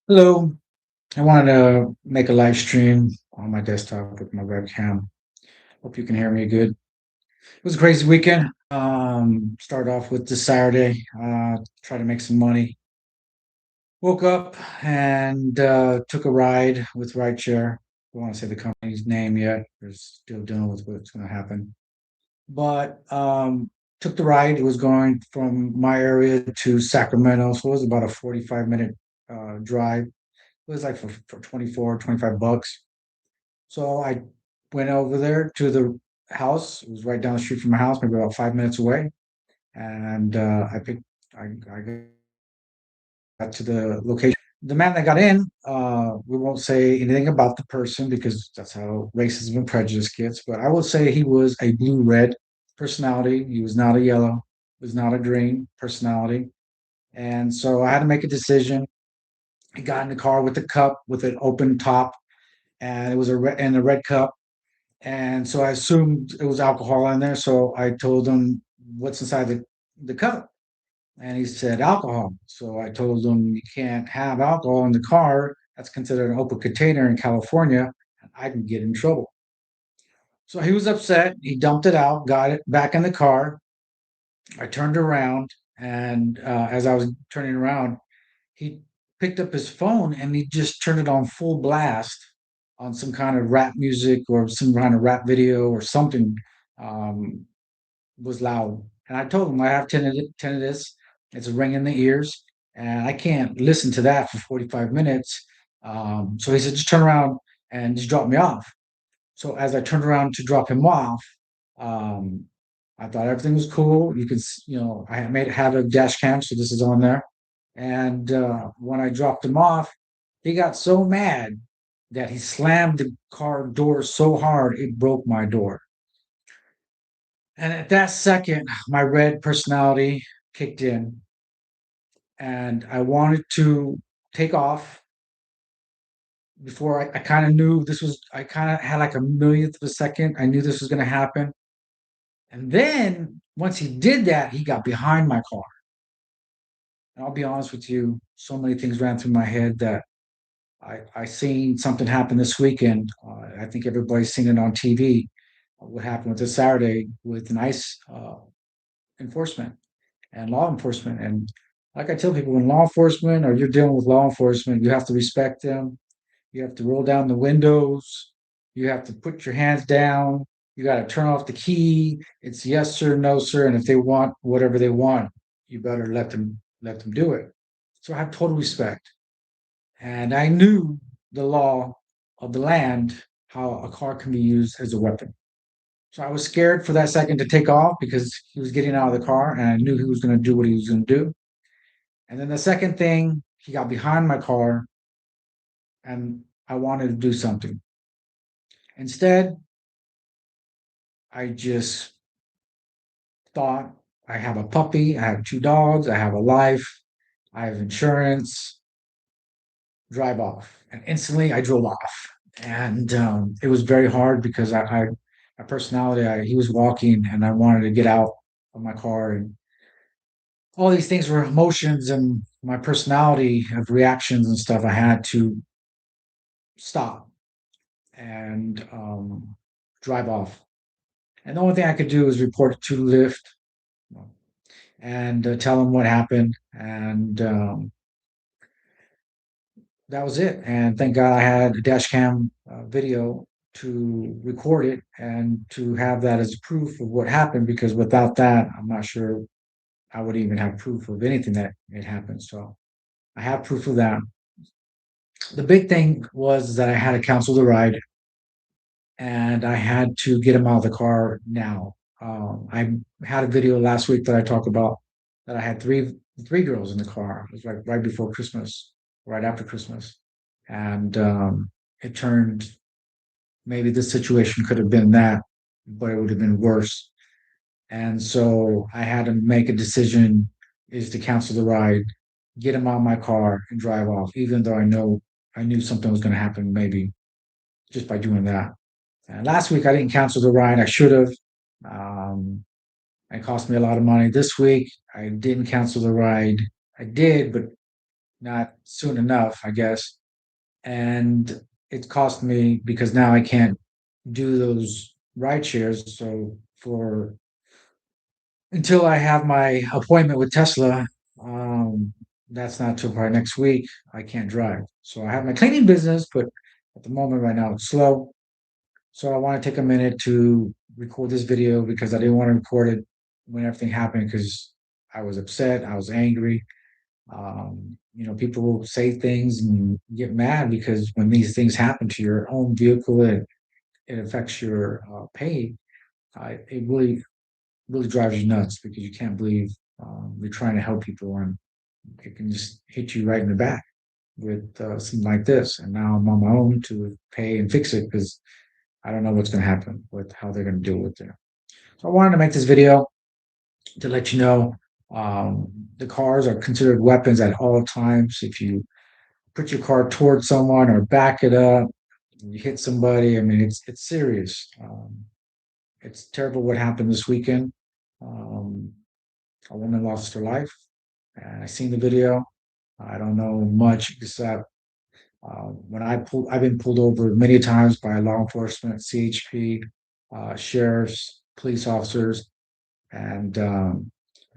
Hello. I wanted to make a live stream on my desktop with my webcam. Hope you can hear me good. It was a crazy weekend. Started off with this Saturday, try to make some money. Woke up and took a ride with Rideshare. I don't want to say the company's name yet. We're still dealing with what's going to happen. But took the ride. It was going from my area to Sacramento. So it was about a 45-minute drive. It was like for 24, 25 bucks. So I went over there to the house. It was right down the street from my house, maybe about 5 minutes away. And I got to the location. The man that got in, we won't say anything about the person because that's how racism and prejudice gets. But I will say he was a blue red personality. He was not a yellow, he was not a green personality. And so I had to make a decision. He got in the car with the cup with an open top, and it was a red cup. And so I assumed it was alcohol in there. So I told him what's inside the cup. And he said alcohol. So I told him you can't have alcohol in the car. That's considered an open container in California. And I can get in trouble. So he was upset. He dumped it out, got it back in the car. I turned around. And as I was turning around, he picked up his phone and he just turned it on full blast on some kind of rap music or some kind of rap video or something um, was loud. And I told him I have tinnitus. It's a ring in the ears, and I can't listen to that for 45 minutes. So he said, just turn around and just drop me off. So as I turned around to drop him off, um, I thought everything was cool. I made have a dash cam, so this is on there. And when I dropped him off, he got so mad that he slammed the car door so hard it broke my door. And at that second, my red personality kicked in, and I wanted to take off before I kind of knew this was. I kind of had like a millionth of a second. I knew this was going to happen. And then once he did that, he got behind my car. And I'll be honest with you, so many things ran through my head that I seen something happen this weekend. I think everybody's seen it on TV. What happened with this Saturday with nice enforcement and law enforcement. And like I tell people, when law enforcement or you're dealing with law enforcement, you have to respect them. You have to roll down the windows. You have to put your hands down. You got to turn off the key. It's yes sir, no sir, and if they want whatever they want, you better let them do it. So I have total respect, and I knew the law of the land, how a car can be used as a weapon. So I was scared for that second to take off because he was getting out of the car, and I knew he was going to do what he was going to do. And then the second thing, he got behind my car, and I wanted to do something. Instead, I just thought I have a puppy, I have two dogs, I have a life, I have insurance, drive off. And instantly I drove off. And it was very hard because my personality, he was walking and I wanted to get out of my car. And all these things were emotions and my personality of reactions and stuff. I had to stop and drive off. And the only thing I could do was report it to Lyft and tell them what happened. And that was it. And thank God I had a dash cam video to record it and to have that as proof of what happened. Because without that, I'm not sure I would even have proof of anything that had happened. So I have proof of that. The big thing was that I had to cancel the ride and I had to get him out of the car now. I had a video last week that I talked about that I had three girls in the car. It was like right before Christmas, right after Christmas, and it turned. Maybe this situation could have been that, but it would have been worse. And so I had to make a decision: is to cancel the ride, get him out of my car, and drive off, even though I knew something was going to happen. Maybe just by doing that. Last week I didn't cancel the ride. I should have. Um, it cost me a lot of money. This week I didn't cancel the ride. I did, but not soon enough, I guess. And it cost me because now I can't do those ride shares. So for until I have my appointment with Tesla, um, that's not till probably next week. I can't drive. So I have my cleaning business, but at the moment right now it's slow. So I want to take a minute to record this video because I didn't want to record it when everything happened because I was upset, I was angry. People will say things and get mad because when these things happen to your own vehicle, it affects your pay. It really drives you nuts because you can't believe you're trying to help people and it can just hit you right in the back with something like this. And now I'm on my own to pay and fix it because I don't know what's going to happen with how they're going to deal with it. So I wanted to make this video to let you know the cars are considered weapons at all times. If you put your car towards someone or back it up, you hit somebody. I mean, it's serious. It's terrible what happened this weekend. Um, a woman lost her life, and I seen the video. I don't know much except I've been pulled over many times by law enforcement, CHP, sheriffs, police officers, and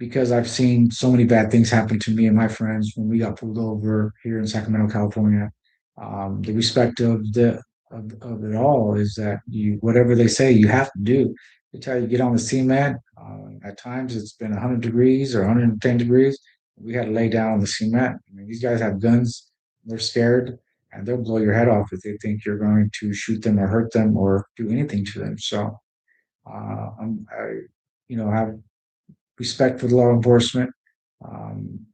because I've seen so many bad things happen to me and my friends when we got pulled over here in Sacramento, California, the respect of it all is that you whatever they say you have to do. They tell you get on the cement. At times it's been 100 degrees or 110 degrees. We had to lay down on the cement. I mean, these guys have guns. They're scared, and they'll blow your head off if they think you're going to shoot them or hurt them or do anything to them. So have respect for the law enforcement.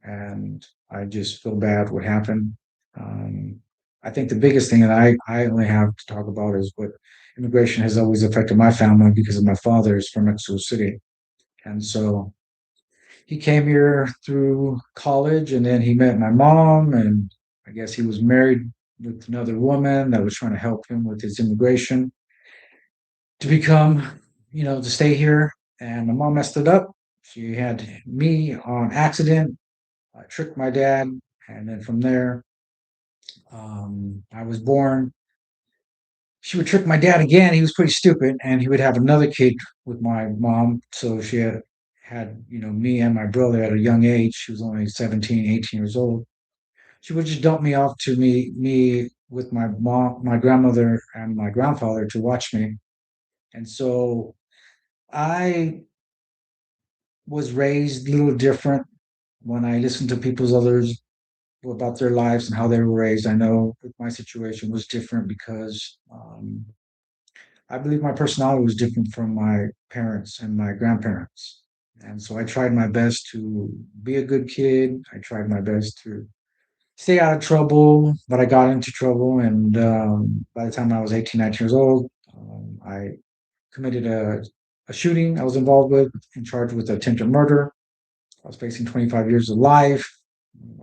And I just feel bad what happened. Um, I think the biggest thing that I only have to talk about is what immigration has always affected my family because of my father is from Mexico City. And so he came here through college and then he met my mom and I guess he was married with another woman that was trying to help him with his immigration to become, to stay here. And my mom messed it up. She had me on accident. I tricked my dad. And then from there, I was born. She would trick my dad again. He was pretty stupid. And he would have another kid with my mom. So she had me and my brother at a young age. She was only 17, 18 years old. She would just dump me off to me with my mom, my grandmother, and my grandfather to watch me. And so I was raised a little different when I listened to people's others about their lives and how they were raised. I know that my situation was different because I believe my personality was different from my parents and my grandparents. And so I tried my best to be a good kid. I tried my best to stay out of trouble, but I got into trouble. And by the time I was 18, 19 years old, I committed a shooting I was involved with and charged with attempted murder. I was facing 25 years of life.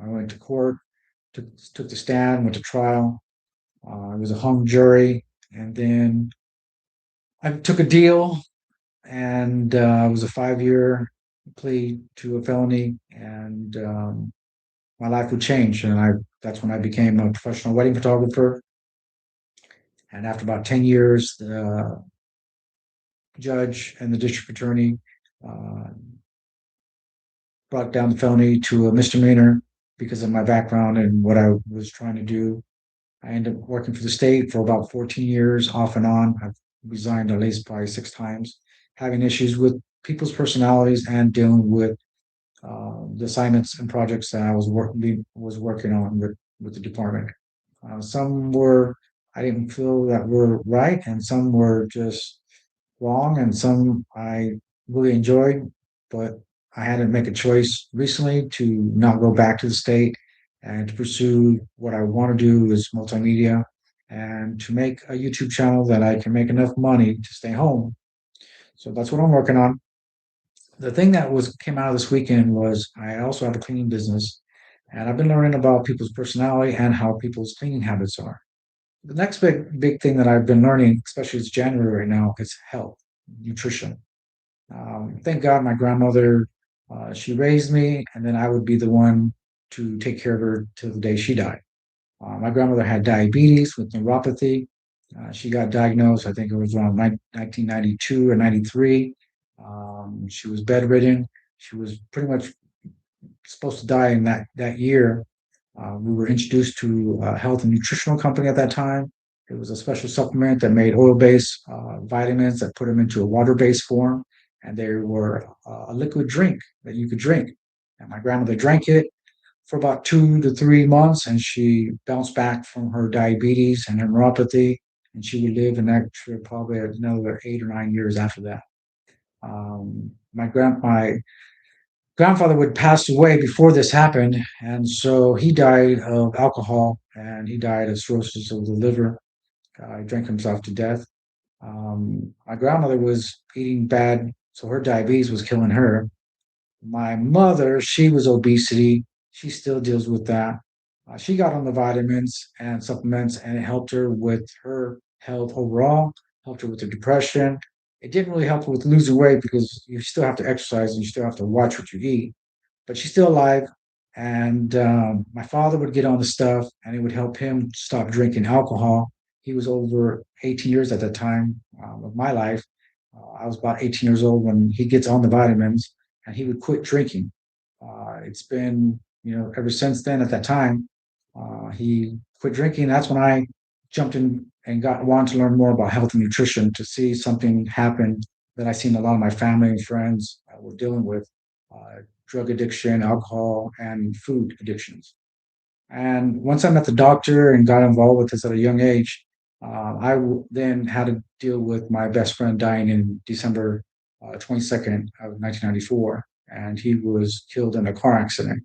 I went to court, took the stand, went to trial. It was a hung jury, and then I took a deal, and it was a 5 year plea to a felony, and my life would change. And that's when I became a professional wedding photographer. And after about 10 years, the judge and the district attorney uh, brought down the felony to a misdemeanor because of my background and what I was trying to do. I ended up working for the state for about 14 years, off and on. I've resigned at least probably 6 times, having issues with people's personalities and dealing with the assignments and projects that I was working on with the department. Some were I didn't feel that were right, and some were just wrong, and some I really enjoyed, but I had to make a choice recently to not go back to the state and to pursue what I want to do is multimedia and to make a YouTube channel that I can make enough money to stay home. So that's what I'm working on. The thing that was came out of this weekend was I also have a cleaning business and I've been learning about people's personality and how people's cleaning habits are. The next big thing that I've been learning, especially it's January right now, is health, nutrition. Thank God my grandmother, she raised me, and then I would be the one. to take care of her till the day she died. My grandmother had diabetes with neuropathy. She got diagnosed, I think it was around 1992 or 93. She was bedridden. She was pretty much supposed to die in that year. We were introduced to a health and nutritional company at that time. It was a special supplement that made oil-based vitamins that put them into a water-based form, and they were a liquid drink that you could drink. And my grandmother drank it for about 2 to 3 months, and she bounced back from her diabetes and her neuropathy, and she would live an extra probably another 8 or 9 years after that. My grandfather would pass away before this happened, and so he died of alcohol and he died of cirrhosis of the liver. He drank himself to death. My grandmother was eating bad, so her diabetes was killing her. My mother, she was obesity. She still deals with that. She got on the vitamins and supplements, and it helped her with her health overall, helped her with the depression. It didn't really help her with losing weight because you still have to exercise and you still have to watch what you eat, but she's still alive. And my father would get on the stuff, and it would help him stop drinking alcohol. He was over 18 years at that time of my life. I was about 18 years old when he gets on the vitamins, and he would quit drinking. It's been, ever since then. At that time, he quit drinking. That's when I jumped in and wanted to learn more about health and nutrition to see something happen that I seen a lot of my family and friends were dealing with. Drug addiction, alcohol, and food addictions. And once I met the doctor and got involved with this at a young age, then had to deal with my best friend dying in December 22nd of 1994, and he was killed in a car accident.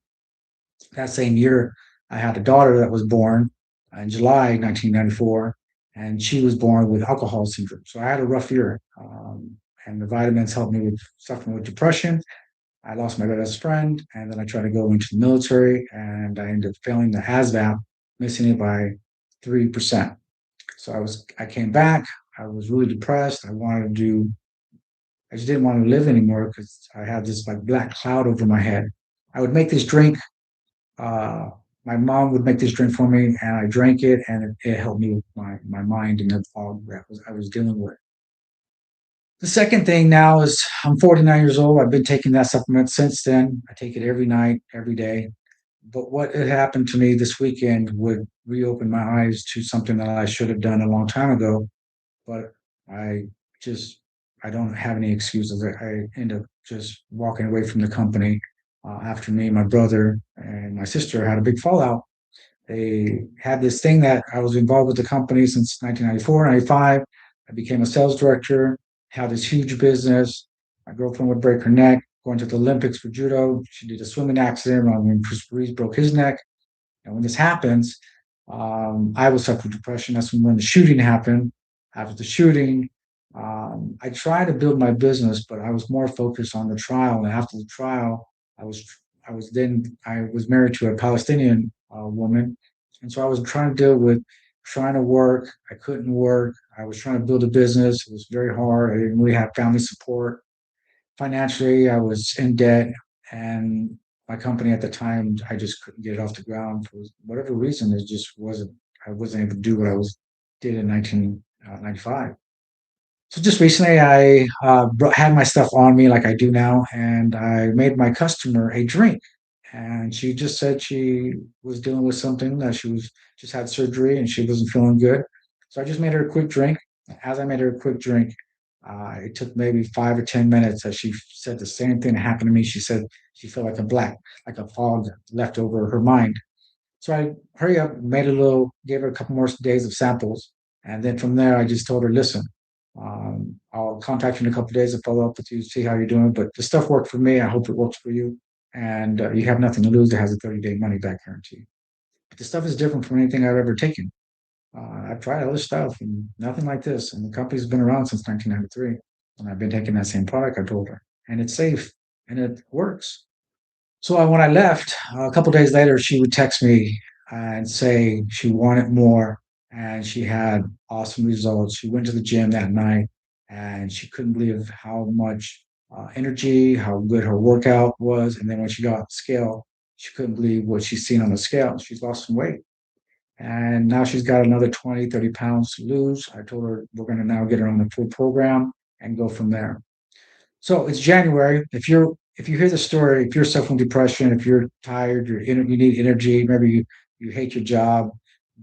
That same year, I had a daughter that was born in July 1994, and she was born with alcohol syndrome. So I had a rough year, and the vitamins helped me with suffering with depression. I lost my best friend, and then I tried to go into the military, and I ended up failing the ASVAB, missing it by 3%. So I came back. I was really depressed. I just didn't want to live anymore because I had this like black cloud over my head. I would make this drink. Uh, my mom would make this drink for me, and I drank it, and it helped me with my mind and the fog that I was dealing with. The second thing now is I'm 49 years old. I've been taking that supplement since then. I take it every night, every day. But what had happened to me this weekend would reopen my eyes to something that I should have done a long time ago. But I just, I don't have any excuses. I end up just walking away from the company after me, my brother, and my sister had a big fallout. They had this thing that I was involved with the company since 1994, 95. I became a sales director, had this huge business. My girlfriend would break her neck going to the Olympics for judo. She did a swimming accident when Chris Breeze broke his neck. And when this happens, I was suffering depression. That's when the shooting happened. After the shooting, I tried to build my business, but I was more focused on the trial. And after the trial, I was I was married to a Palestinian woman, and so I was trying to deal with trying to work. I couldn't work. I was trying to build a business. It was very hard. I didn't really have family support. Financially, I was in debt, and my company at the time, I just couldn't get it off the ground for whatever reason. It just wasn't. I wasn't able to do what I was did in 1995. So just recently, I had my stuff on me like I do now, and I made my customer a drink. And she just said she was dealing with something that she was just had surgery and she wasn't feeling good. So I just made her a quick drink. As I made her a quick drink, it took maybe 5 or 10 minutes. That she said the same thing that happened to me. She said she felt like a fog left over her mind. So I hurry up, made a little, gave her a couple more days of samples, and then from there I just told her, listen, I'll contact you in a couple of days to follow up with you, see how you're doing. But the stuff worked for me. I hope it works for you, and you have nothing to lose. It has a 30-day money back guarantee. But the stuff is different from anything I've ever taken. I've tried other stuff and nothing like this. And the company's been around since 1993, and I've been taking that same product. I told her, and it's safe and it works. So when I left, a couple days later, she would text me and say she wanted more and she had awesome results. She went to the gym that night and she couldn't believe how much energy, how good her workout was. And then when she got on the scale, She couldn't believe what she's seen on the scale. She's lost some weight. And now she's got another 20, 30 pounds to lose. I told her we're going to now get her on the full program and go from there. So it's January. If you hear the story, if you're suffering depression, if you're tired, you need energy, maybe you hate your job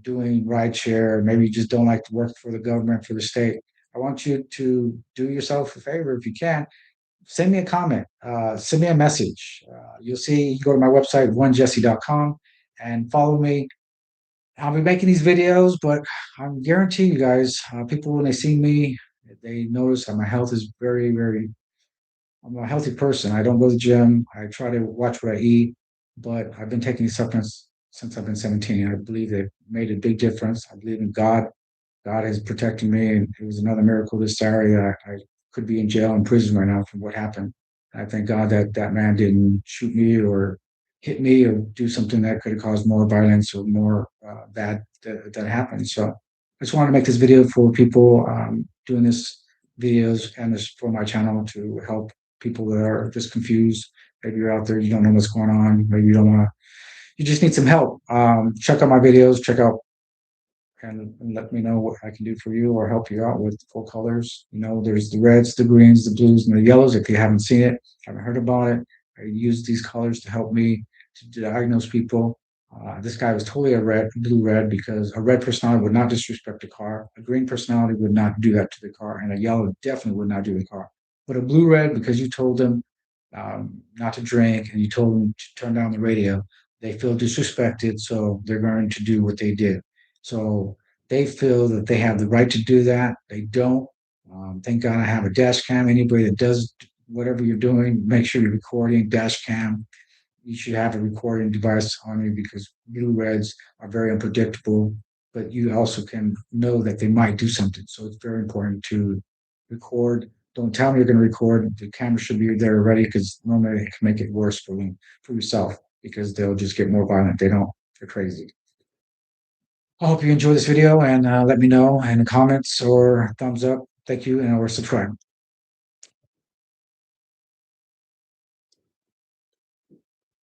doing rideshare, maybe you just don't like to work for the government, for the state. I want you to do yourself a favor if you can. Send me a comment, send me a message. You'll see, you go to my website, onejesse.com, and follow me. I'll be making these videos, but I'm guaranteeing you guys, people, when they see me, they notice that my health is very, very, I'm a healthy person. I don't go to the gym. I try to watch what I eat, but I've been taking these supplements since I've been 17. I believe they've made a big difference. I believe in God. God is protecting me, and it was another miracle this Saturday. I could be in jail and prison right now from what happened. I thank God that that man didn't shoot me or hit me or do something that could have caused more violence or more bad that happened. So I just wanted to make this video for people doing this videos and this for my channel to help people that are just confused. Maybe you're out there, you don't know what's going on. Maybe you don't want to, you just need some help. Check out my videos, check out and let me know what I can do for you or help you out with full colors. You know, there's the reds, the greens, the blues, and the yellows. If you haven't seen it, haven't heard about it, I use these colors to help me to diagnose people. This guy was totally a red, blue red, because a red personality would not disrespect a car. A green personality would not do that to the car, and a yellow definitely would not do the car. But a blue red, because you told them not to drink and you told them to turn down the radio, they feel disrespected, so they're going to do what they did. So they feel that they have the right to do that. They don't. Thank God I have a dash cam. Anybody that does whatever you're doing, make sure you're recording dash cam. You should have a recording device on you, because blue reds are very unpredictable, but you also can know that they might do something. So it's very important to record. Don't tell me you're going to record. The camera should be there already, because normally it can make it worse for them, for yourself, because they'll just get more violent. They don't. They're crazy. I hope you enjoy this video, and let me know in the comments or thumbs up. Thank you, and or subscribe.